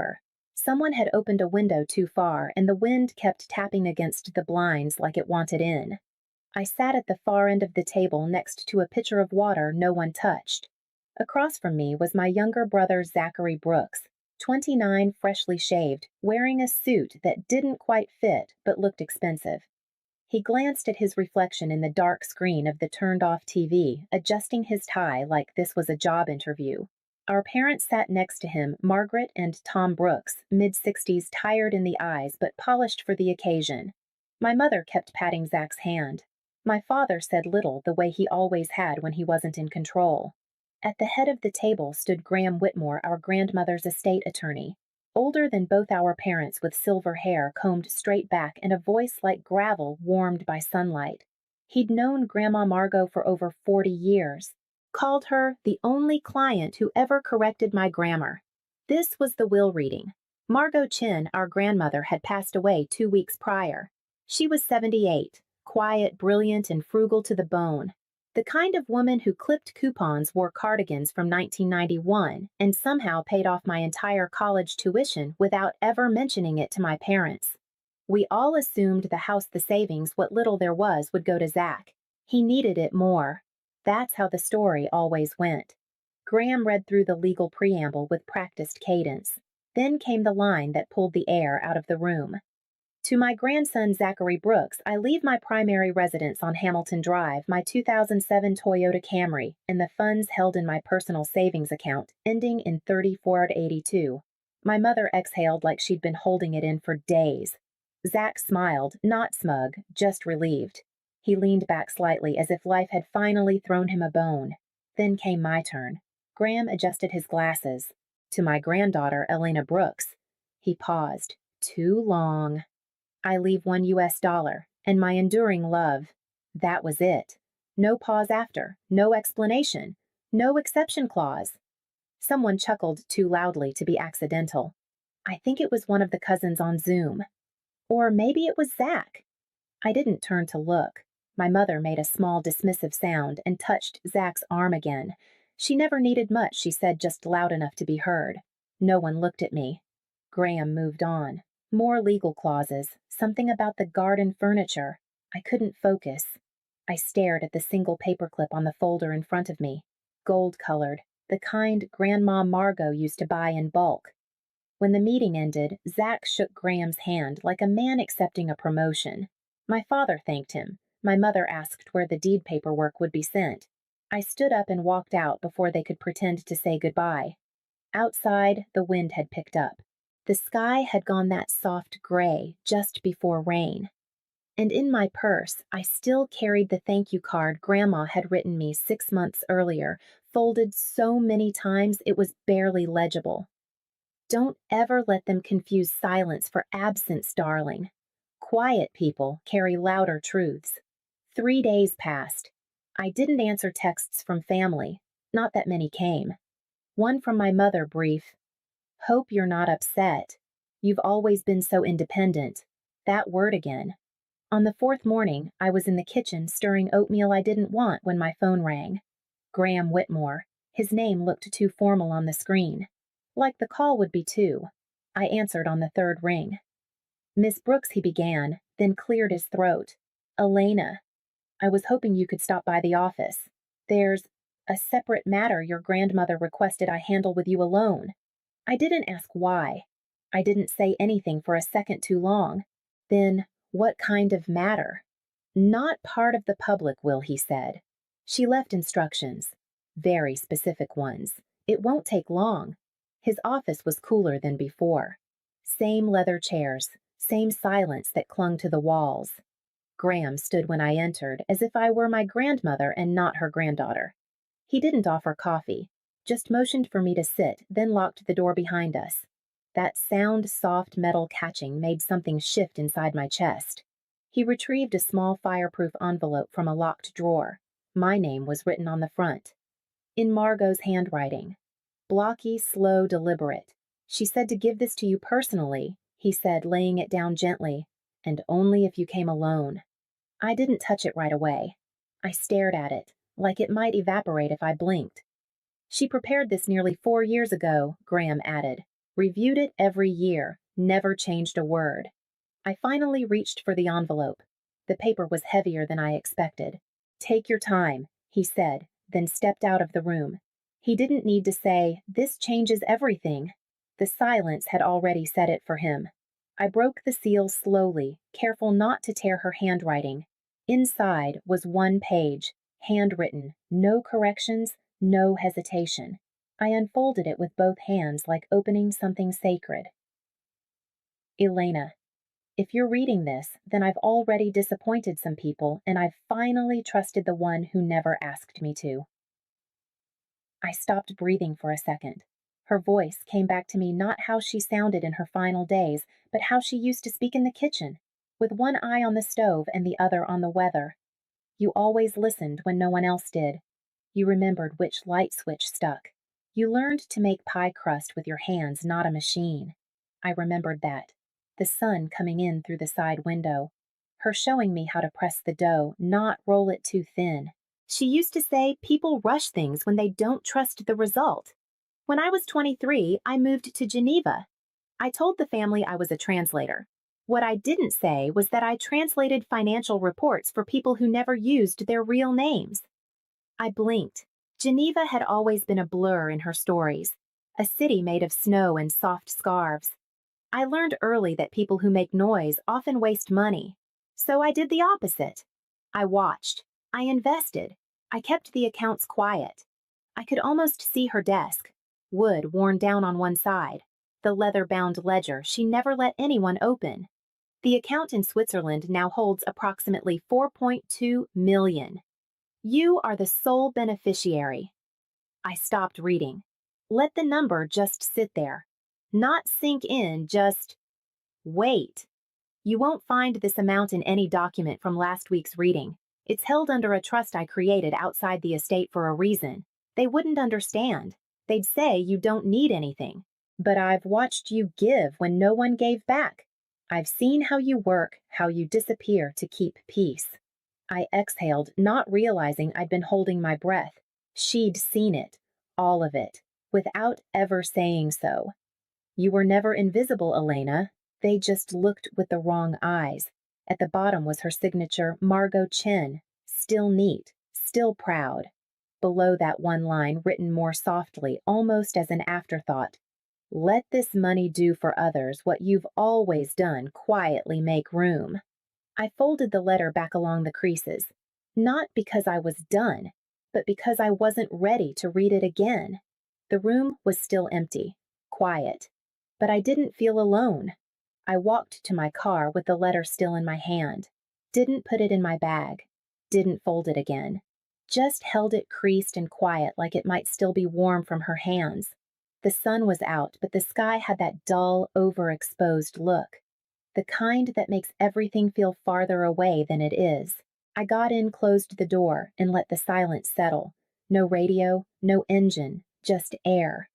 sofa. Someone had opened a window too far, and the wind kept tapping against the blinds like it wanted in. I sat at the far end of the table next to a pitcher of water no one touched. Across from me was my younger brother Zachary Brooks, 29, freshly shaved, wearing a suit that didn't quite fit but looked expensive. He glanced at his reflection in the dark screen of the turned-off TV, adjusting his tie like this was a job interview. Our parents sat next to him, Margaret and Tom Brooks, mid-60s, tired in the eyes but polished for the occasion. My mother kept patting Zach's hand. My father said little, the way he always had when he wasn't in control. At the head of the table stood Graham Whitmore, our grandmother's estate attorney. Older than both our parents, with silver hair combed straight back and a voice like gravel warmed by sunlight. He'd known Grandma Margot for over 40 years. Called her the only client who ever corrected my grammar. This was the will reading. Margot Chin, our grandmother, had passed away 2 weeks prior. She was 78, quiet, brilliant, and frugal to the bone. The kind of woman who clipped coupons, wore cardigans from 1991, and somehow paid off my entire college tuition without ever mentioning it to my parents. We all assumed the house, the savings, what little there was, would go to Zach. He needed it more. That's how the story always went. Graham read through the legal preamble with practiced cadence. Then came the line that pulled the air out of the room. To my grandson Zachary Brooks, I leave my primary residence on Hamilton Drive, my 2007 Toyota Camry, and the funds held in my personal savings account, ending in 3482. My mother exhaled like she'd been holding it in for days. Zach smiled, not smug, just relieved. He leaned back slightly as if life had finally thrown him a bone. Then came my turn. Graham adjusted his glasses. To my granddaughter, Elena Brooks. He paused. Too long. I leave $1 and my enduring love. That was it. No pause after, no explanation, no exception clause. Someone chuckled too loudly to be accidental. I think it was one of the cousins on Zoom. Or maybe it was Zach. I didn't turn to look. My mother made a small dismissive sound and touched Zach's arm again. She never needed much, she said, just loud enough to be heard. No one looked at me. Graham moved on. More legal clauses, something about the garden furniture. I couldn't focus. I stared at the single paperclip on the folder in front of me. Gold-colored, the kind Grandma Margot used to buy in bulk. When the meeting ended, Zach shook Graham's hand like a man accepting a promotion. My father thanked him. My mother asked where the deed paperwork would be sent. I stood up and walked out before they could pretend to say goodbye. Outside, the wind had picked up. The sky had gone that soft gray just before rain. And in my purse, I still carried the thank you card Grandma had written me 6 months earlier, folded so many times it was barely legible. Don't ever let them confuse silence for absence, darling. Quiet people carry louder truths. 3 days passed. I didn't answer texts from family. Not that many came. One from my mother, brief. Hope you're not upset. You've always been so independent. That word again. On the 4th morning, I was in the kitchen stirring oatmeal I didn't want when my phone rang. Graham Whitmore. His name looked too formal on the screen. Like the call would be too. I answered on the 3rd ring. Miss Brooks, he began, then cleared his throat. Elena. I was hoping you could stop by the office. There's a separate matter your grandmother requested I handle with you alone. I didn't ask why. I didn't say anything for a second too long. Then, what kind of matter? Not part of the public will, he said. She left instructions. Very specific ones. It won't take long. His office was cooler than before. Same leather chairs, same silence that clung to the walls. Graham stood when I entered, as if I were my grandmother and not her granddaughter. He didn't offer coffee. Just motioned for me to sit, then locked the door behind us. That sound, soft metal catching made something shift inside my chest. He retrieved a small fireproof envelope from a locked drawer. My name was written on the front. In Margot's handwriting. Blocky, slow, deliberate. She said to give this to you personally, he said, laying it down gently, and only if you came alone. I didn't touch it right away. I stared at it, like it might evaporate if I blinked. She prepared this nearly 4 years ago, Graham added. Reviewed it every year, never changed a word. I finally reached for the envelope. The paper was heavier than I expected. "Take your time," he said, then stepped out of the room. He didn't need to say, "This changes everything." The silence had already said it for him. I broke the seal slowly, careful not to tear her handwriting. Inside was one page, handwritten, no corrections, no hesitation. I unfolded it with both hands like opening something sacred. Elena, if you're reading this, then I've already disappointed some people, and I've finally trusted the one who never asked me to. I stopped breathing for a second. Her voice came back to me, not how she sounded in her final days, but how she used to speak in the kitchen, with one eye on the stove and the other on the weather. You always listened when no one else did. You remembered which light switch stuck. You learned to make pie crust with your hands, not a machine. I remembered that. The sun coming in through the side window. Her showing me how to press the dough, not roll it too thin. She used to say people rush things when they don't trust the result. When I was 23, I moved to Geneva. I told the family I was a translator. What I didn't say was that I translated financial reports for people who never used their real names. I blinked. Geneva had always been a blur in her stories, a city made of snow and soft scarves. I learned early that people who make noise often waste money. So I did the opposite. I watched. I invested. I kept the accounts quiet. I could almost see her desk, wood worn down on one side, the leather-bound ledger she never let anyone open. The account in Switzerland now holds approximately 4.2 million. You are the sole beneficiary. I stopped reading. Let the number just sit there. Not sink in, just wait. You won't find this amount in any document from last week's reading. It's held under a trust I created outside the estate for a reason. They wouldn't understand. They'd say you don't need anything. But I've watched you give when no one gave back. I've seen how you work, how you disappear to keep peace. I exhaled, not realizing I'd been holding my breath. She'd seen it, all of it, without ever saying so. You were never invisible, Elena. They just looked with the wrong eyes. At the bottom was her signature, Margot Chen, still neat, still proud. Below that one line, written more softly, almost as an afterthought, "Let this money do for others what you've always done, quietly make room." I folded the letter back along the creases, not because I was done, but because I wasn't ready to read it again. The room was still empty, quiet, but I didn't feel alone. I walked to my car with the letter still in my hand, didn't put it in my bag, didn't fold it again, just held it creased and quiet like it might still be warm from her hands. The sun was out, but the sky had that dull, overexposed look, the kind that makes everything feel farther away than it is. I got in, closed the door, and let the silence settle. No radio, no engine, just air.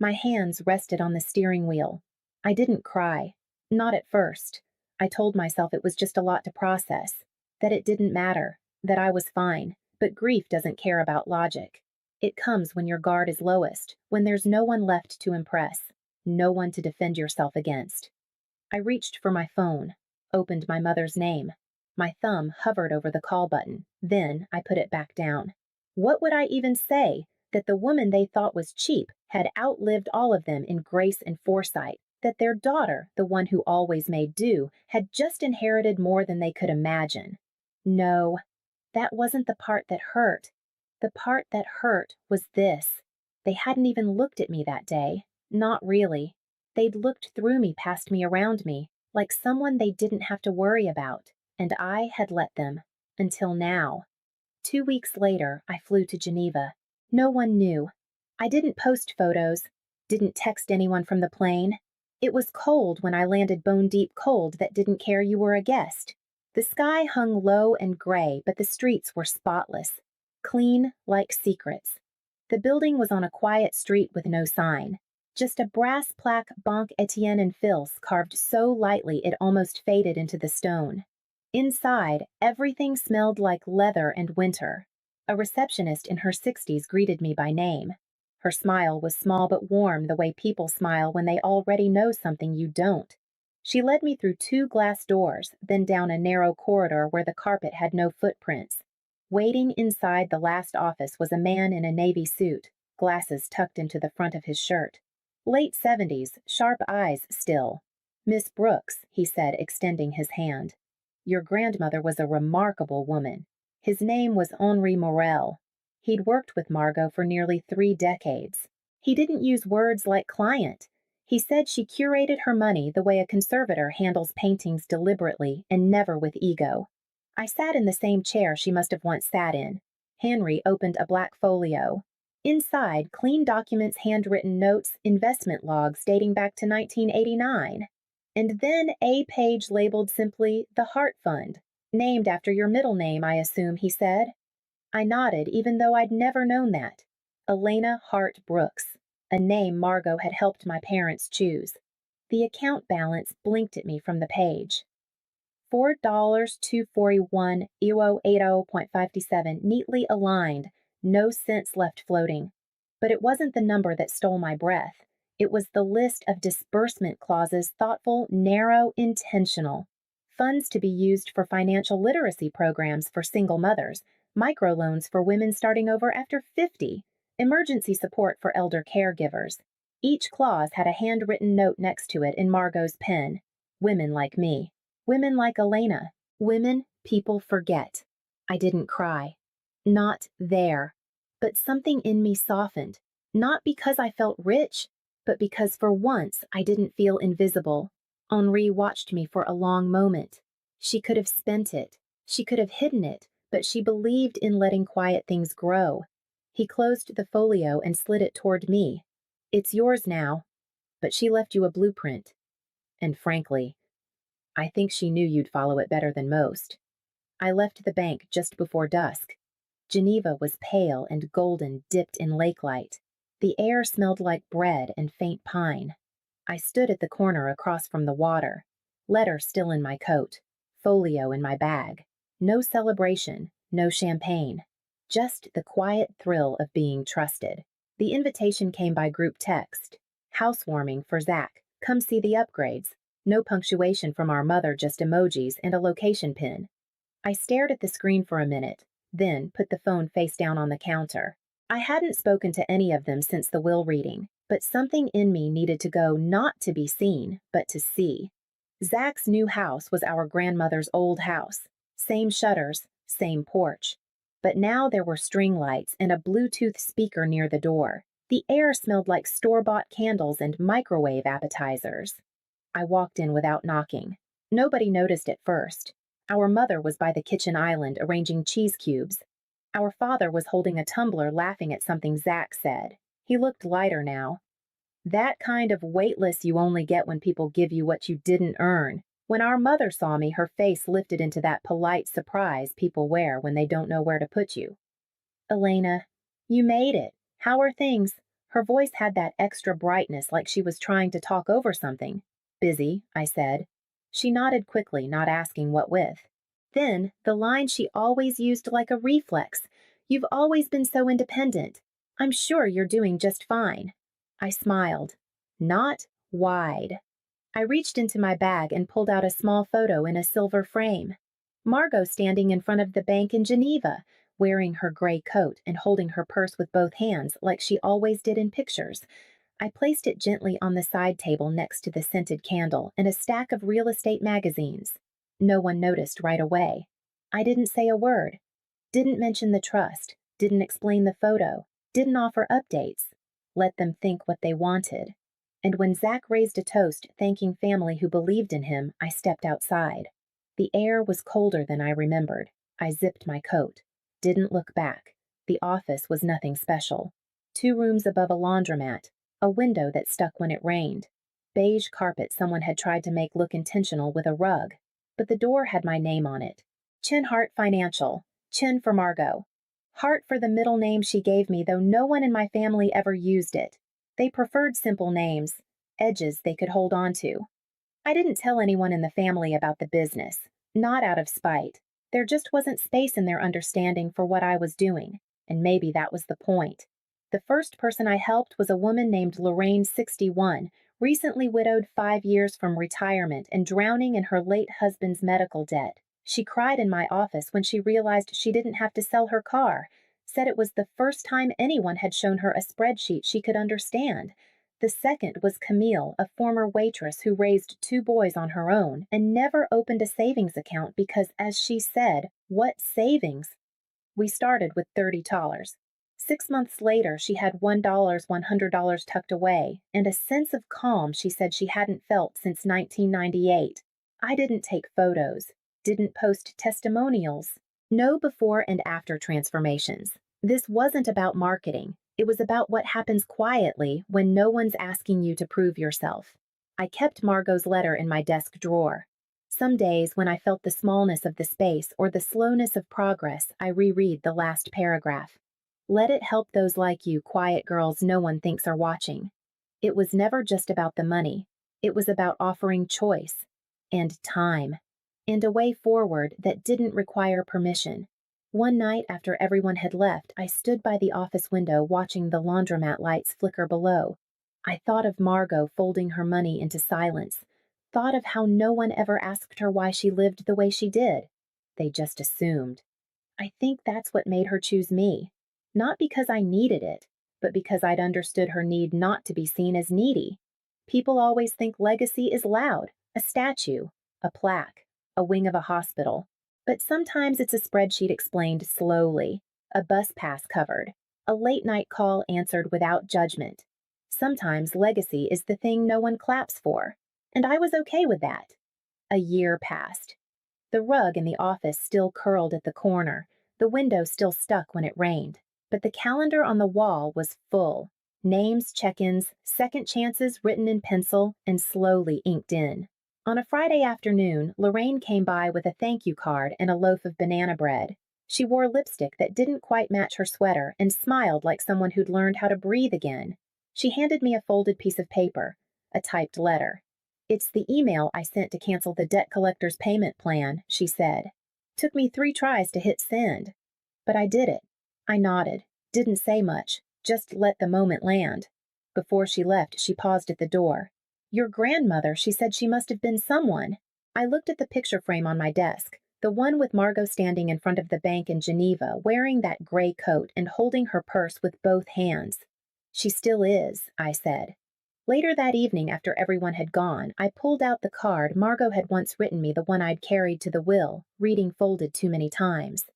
My hands rested on the steering wheel. I didn't cry. Not at first. I told myself it was just a lot to process, that it didn't matter, that I was fine, but grief doesn't care about logic. It comes when your guard is lowest, when there's no one left to impress, no one to defend yourself against. I reached for my phone, opened my mother's name. My thumb hovered over the call button, then I put it back down. What would I even say? That the woman they thought was cheap had outlived all of them in grace and foresight, that their daughter, the one who always made do, had just inherited more than they could imagine. No, that wasn't the part that hurt. The part that hurt was this. They hadn't even looked at me that day. Not really. They'd looked through me, past me, around me, like someone they didn't have to worry about, and I had let them. Until now. 2 weeks later, I flew to Geneva. No one knew. I didn't post photos, didn't text anyone from the plane. It was cold when I landed, bone-deep cold that didn't care you were a guest. The sky hung low and gray, but the streets were spotless, clean like secrets. The building was on a quiet street with no sign, just a brass plaque Banque Etienne and Fils carved so lightly it almost faded into the stone. Inside, everything smelled like leather and winter. A receptionist in her 60s greeted me by name. Her smile was small but warm, the way people smile when they already know something you don't. She led me through two glass doors, then down a narrow corridor where the carpet had no footprints. Waiting inside the last office was a man in a navy suit, glasses tucked into the front of his shirt. Late 70s, sharp eyes still. "Miss Brooks," he said, extending his hand. "Your grandmother was a remarkable woman." His name was Henri Morel. He'd worked with Margot for nearly 3 decades. He didn't use words like client. He said she curated her money the way a conservator handles paintings deliberately and never with ego. I sat in the same chair she must have once sat in. Henry opened a black folio. Inside, clean documents, handwritten notes, investment logs dating back to 1989. And then a page labeled simply "The Hart Fund." "Named after your middle name, I assume," he said. I nodded, even though I'd never known that. Elena Hart Brooks, a name Margot had helped my parents choose. The account balance blinked at me from the page. $4,241.80.57, neatly aligned, no cents left floating. But it wasn't the number that stole my breath. It was the list of disbursement clauses, thoughtful, narrow, intentional. Funds to be used for financial literacy programs for single mothers, microloans for women starting over after 50, emergency support for elder caregivers. Each clause had a handwritten note next to it in Margot's pen. Women like me. Women like Elena. Women people forget. I didn't cry. Not there. But something in me softened. Not because I felt rich, but because for once I didn't feel invisible. Henri watched me for a long moment. She could have spent it. She could have hidden it, but she believed in letting quiet things grow. He closed the folio and slid it toward me. "It's yours now, but she left you a blueprint. And frankly, I think she knew you'd follow it better than most." I left the bank just before dusk. Geneva was pale and golden, dipped in lake light. The air smelled like bread and faint pine. I stood at the corner across from the water, letter still in my coat, folio in my bag. No celebration, no champagne. Just the quiet thrill of being trusted. The invitation came by group text. "Housewarming for Zach. Come see the upgrades." No punctuation from our mother, just emojis and a location pin. I stared at the screen for a minute, then put the phone face down on the counter. I hadn't spoken to any of them since the will reading, but something in me needed to go not to be seen, but to see. Zach's new house was our grandmother's old house. Same shutters, same porch. But now there were string lights and a Bluetooth speaker near the door. The air smelled like store-bought candles and microwave appetizers. I walked in without knocking. Nobody noticed at first. Our mother was by the kitchen island arranging cheese cubes. Our father was holding a tumbler laughing at something Zach said. He looked lighter now. That kind of weightless you only get when people give you what you didn't earn. When our mother saw me, her face lifted into that polite surprise people wear when they don't know where to put you. "Elena, you made it. How are things?" Her voice had that extra brightness, like she was trying to talk over something. "Busy," I said. She nodded quickly, not asking what with. Then, the line she always used like a reflex. "You've always been so independent. I'm sure you're doing just fine." I smiled. Not wide. I reached into my bag and pulled out a small photo in a silver frame. Margot standing in front of the bank in Geneva, wearing her gray coat and holding her purse with both hands like she always did in pictures. I placed it gently on the side table next to the scented candle and a stack of real estate magazines. No one noticed right away. I didn't say a word. Didn't mention the trust. Didn't explain the photo. Didn't offer updates. Let them think what they wanted. And when Zach raised a toast thanking family who believed in him, I stepped outside. The air was colder than I remembered. I zipped my coat. Didn't look back. The office was nothing special. 2 rooms above a laundromat. A window that stuck when it rained. Beige carpet someone had tried to make look intentional with a rug. But the door had my name on it. Chin Hart Financial. Chin for Margot. Hart for the middle name she gave me, though no one in my family ever used it. They preferred simple names, edges they could hold on to. I didn't tell anyone in the family about the business, not out of spite. There just wasn't space in their understanding for what I was doing, and maybe that was the point. The first person I helped was a woman named Lorraine, 61, recently widowed 5 years from retirement and drowning in her late husband's medical debt. She cried in my office when she realized she didn't have to sell her car, said it was the first time anyone had shown her a spreadsheet she could understand. The second was Camille, a former waitress who raised 2 boys on her own and never opened a savings account because, as she said, what savings? We started with $30. 6 months later, she had $100 tucked away, and a sense of calm she said she hadn't felt since 1998. I didn't take photos, didn't post testimonials, no before and after transformations. This wasn't about marketing. It was about what happens quietly when no one's asking you to prove yourself. I kept Margot's letter in my desk drawer. Some days, when I felt the smallness of the space or the slowness of progress, I reread the last paragraph. Let it help those like you, quiet girls no one thinks are watching. It was never just about the money. It was about offering choice and time and a way forward that didn't require permission. One night after everyone had left, I stood by the office window watching the laundromat lights flicker below. I thought of Margot folding her money into silence, thought of how no one ever asked her why she lived the way she did. They just assumed. I think that's what made her choose me. Not because I needed it, but because I'd understood her need not to be seen as needy. People always think legacy is loud, a statue, a plaque, a wing of a hospital. But sometimes it's a spreadsheet explained slowly, a bus pass covered, a late-night call answered without judgment. Sometimes legacy is the thing no one claps for, and I was okay with that. A year passed. The rug in the office still curled at the corner, the window still stuck when it rained, but the calendar on the wall was full. Names, check-ins, second chances written in pencil and slowly inked in. On a Friday afternoon, Lorraine came by with a thank you card and a loaf of banana bread. She wore lipstick that didn't quite match her sweater and smiled like someone who'd learned how to breathe again. She handed me a folded piece of paper, a typed letter. It's the email I sent to cancel the debt collector's payment plan, she said. Took me 3 tries to hit send. But I did it. I nodded, didn't say much, just let the moment land. Before she left, she paused at the door. Your grandmother, she said she must have been someone. I looked at the picture frame on my desk, the one with Margot standing in front of the bank in Geneva, wearing that gray coat and holding her purse with both hands. She still is, I said. Later that evening, after everyone had gone, I pulled out the card Margot had once written me, the one I'd carried to the will, reading folded too many times.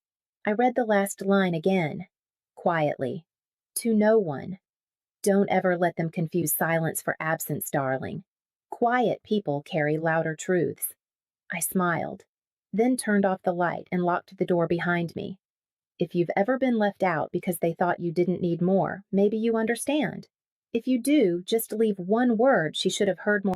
I read the last line again, quietly. To no one. Don't ever let them confuse silence for absence, darling. Quiet people carry louder truths. I smiled, then turned off the light and locked the door behind me. If you've ever been left out because they thought you didn't need more, maybe you understand. If you do, just leave one word she should have heard more.